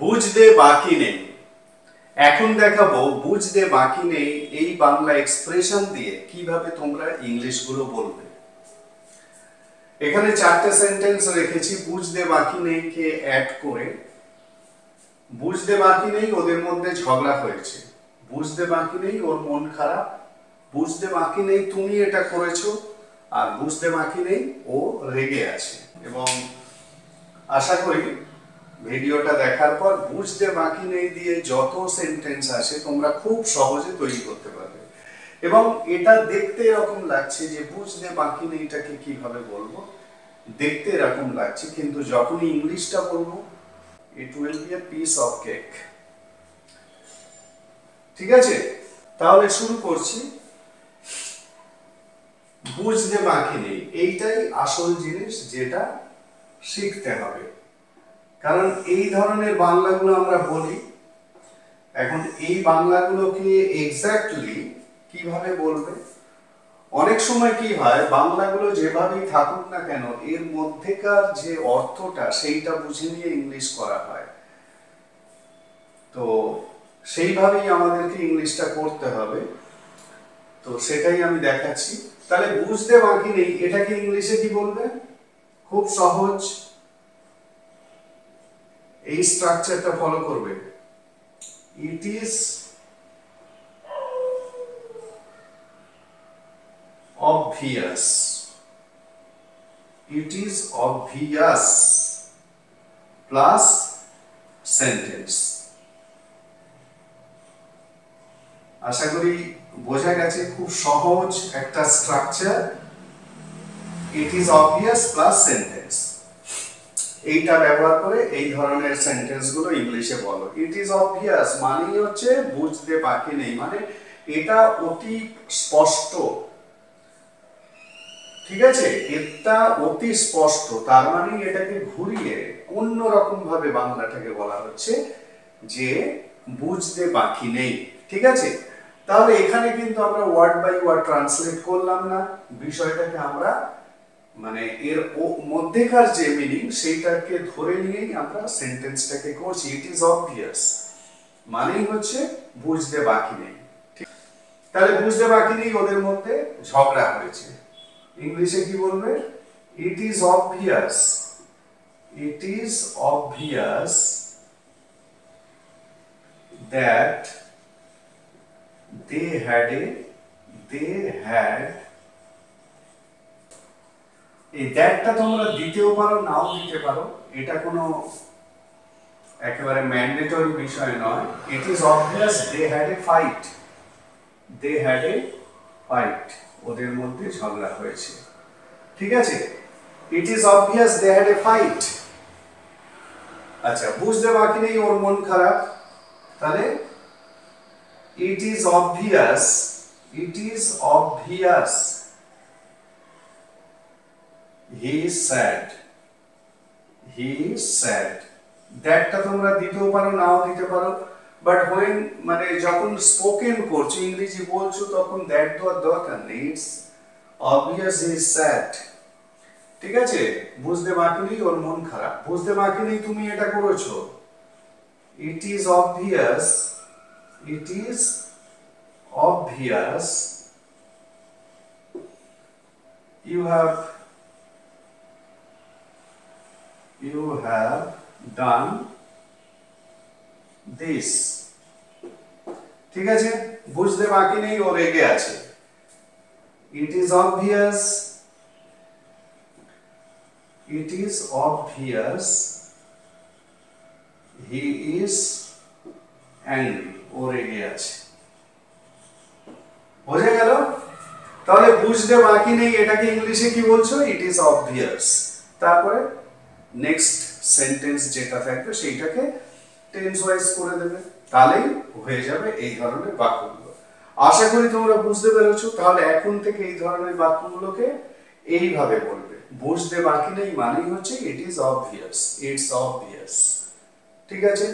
বুঝতে বাকি নেই। এখন দেখাবো বুঝতে বাকি নেই এই বাংলা এক্সপ্রেশন দিয়ে কিভাবে তোমরা ইংলিশ গুলো বলবে। এখানে চারটে সেন্টেন্স রেখেছি বুঝতে বাকি নেই কে অ্যাড করে। বুঝতে বাকি নেই ওদের মধ্যে ঝগড়া হয়েছে, বুঝতে বাকি নেই ওর মন খারাপ, বুঝতে বাকি নেই তুমি এটা করেছো, আর বুঝতে বাকি নেই ও রেগে আছে। এবং আশা করি ভিডিওটা দেখার পর বুঝতে বাকি নেই দিয়ে যত সেন্টেন্স আছে তোমরা খুব সহজে তৈরি করতে পারবে। এবং এটা দেখতে এরকম লাগছে যে বুঝতে বাকি নেইটাকে কিভাবে বলবো, দেখতে এরকম লাগছে, কিন্তু যখনই ইংলিশটা বলবো it will be a piece of cake। ঠিক আছে, তাহলে শুরু করছি। বুঝতে বাকি নেই এইটাই আসল জিনিস যেটা শিখতে হবে, কারণ এই ধরনের বাংলাগুলো আমরা বলি। এখন এই বাংলাগুলোকে এক্স্যাক্টলি কিভাবে বলবে, অনেক সময় কি হয় বাংলাগুলো যেভাবেই থাকুক না কেন এর মধ্যেকার যে অর্থটা সেইটা বুঝে নিয়ে ইংলিশ করা হয়, তো সেইভাবেই আমাদেরকে ইংলিশটা করতে হবে। তো সেটাই আমি দেখাচ্ছি। তাহলে বুঝতে বাকি নেই এটাকে ইংলিশে কি বলবে, খুব সহজ, এই স্ট্রাকচারটা ফলো করবে। It is obvious, it is obvious plus sentence। আশা করি বোঝা গেছে, খুব সহজ একটা structure. It is obvious plus sentence, এইটা ব্যবহার করে এই ধরনের সেন্টেন্স গুলো ইংলিশে বলো। ইট ইজ obvious মানেই হচ্ছে বুঝতে বাকি নেই, মানে এটা অতি স্পষ্ট। ঠিক আছে, এটা অতি স্পষ্ট, তার মানে এটাকে ঘুরিয়ে অন্য রকম ভাবে বাংলাটাকে বলা হচ্ছে যে বুঝতে বাকি নেই। ঠিক আছে, তাহলে এখানে কিন্তু আমরা ওয়ার্ড বাই ওয়ার্ড ট্রান্সলেট করলাম না, বিষয়টাকে আমরা মানে এর মধ্যেকার যে মিনিং সেইটাকে ধরে নিয়েই আমরা সেন্টেন্সটাকে করছি। ইট ইজ অবভিয়াস মানেই হচ্ছে বুঝতে বাকি নেই। তাহলে বুঝতে বাকি নেই ওদের মধ্যে ঝগড়া হয়েছে, ইংলিশে কি বলবে, ইট is obvious, it is obvious that they had এই দ্যাটটা তোমরা দিতেও পারো নাও দিতে পারো, এটা কোনো একেবারে ম্যান্ডেটরি বিষয় নয়। It is obvious they had a fight, they had a fight, ওদের মধ্যে ঝগড়া হয়েছে। ঠিক আছে, it is obvious they had a fight. আচ্ছা, বুঝতে বাকি নেই ওর মন খারাপ, তাহলে it is obvious, it is obvious he is sad, he is sad। দ্যাটটা তোমরা দিতেও পারো নাও দিতে পারো, বাট when মানে যখন স্পোকেন করছো ইংরেজি বলছো তখন দ্যাট দেওয়ার দরকার নেই। It's obvious he is sad। ঠিক আছে, বুঝতে বাকি নেই ওর মন খারাপ, বুঝতে বাকি নেই তুমি এটা করেছো। it is obvious, it is obvious you have done this। ঠিক আছে, বুঝতে বাকি নেই ও রেগে আছে। it is obvious, it is obvious he is angry, ও রেগে আছে। বোঝা গেল? তাহলে বুঝতে বাকি নেই এটাকে ইংলিশে কি বলছো, ইট ইজ অবভিয়াস। তারপরে নেক্সট সেন্টেন্স যেটা থাকবে সেইটাকে টেন্স ওয়াইজ করে দেবে, তাহলেই হয়ে যাবে এই ধরনের বাক্যগুলো। আশা করি তোমরা বুঝতে পেরেছো। তাহলে এখন থেকে এই ধরনের বাক্যগুলোকে এইভাবে বলবে, বুঝতে বাকি নেই মানেই হচ্ছে ইট ইজ অবভিয়াস, ইটস অবভিয়াস। ঠিক আছে।